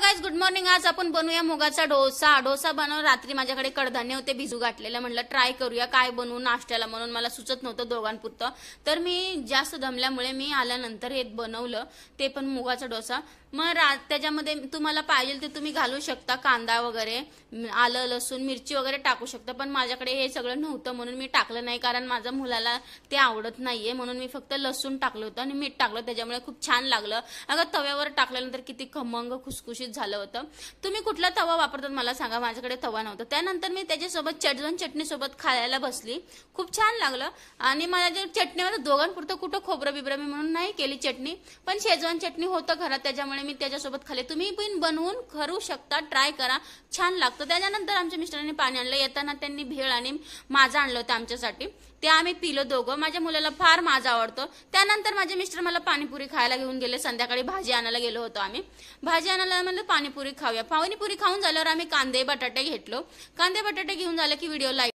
Guys, good morning. आज आपण बनवूया मुगाचा डोसा बनवून रात्री माझ्याकडे कडधान्य होते भिजू घातलेले, म्हटलं ट्राय करूया काय बनवू नाश्त्याला, म्हणून मला सुचत नव्हतं दोघांपुरतं। तर मी जास्त दमल्यामुळे मी आल्यानंतर हे बनवलं, ते पण मुगाचा डोसा। मग त्याच्यामध्ये तुम्हाला पाहिजे ते तुम्ही घालू शकता, कांदा वगैरे, आलं लसूण मिरची वगैरे टाकू शकता, पण माझ्याकडे हे सगळं नव्हतं म्हणून मी टाकलं नाही, कारण माझ्या मुलाला ते आवडत नाहीये, म्हणून मी फक्त लसूण टाकलं होतं आणि मीठ टाकलं, त्याच्यामुळे खूप छान लागलं। अगं तव्यावर टाकल्यानंतर किती खमंग खुसखुशीत झालं होतं। तुम्ही कुठला तवा वापरतात मला सांगा, माझ्याकडे तवा नव्हता। त्यानंतर मी त्याच्यासोबत शेजवान चटणी सोबत खायला बसली, खूप छान लागलं। आणि माझ्या चटणीवर दोघांपुरतं कुठं खोबरं बिबरं मी म्हणून नाही केली चटणी, पण शेजवान चटणी होतं घरात, त्याच्यामुळे मी त्याच्यासोबत खाल्ले। तुम्ही पण बनवून करू शकता, ट्राय करा, छान लागतं। त्याच्यानंतर आमच्या मिस्टरांनी पाणी आणलं, येताना त्यांनी भेळ आणि माझा आणलं होतं आमच्यासाठी, ते आम्ही पिलो दोघं। माझ्या मुलाला फार माझा आवडतो। त्यानंतर माझे मिस्टर मला पाणीपुरी खायला घेऊन गेले, संध्याकाळी भाजी आणायला गेलो होतो आम्ही, भाजी आणायला म्हणलं पाणीपुरी खाऊया। पाणीपुरी खाऊन झाल्यावर आम्ही कांदे बटाटे घेतलो, कांदे बटाटे घेऊन झाले की व्हिडिओ लाईक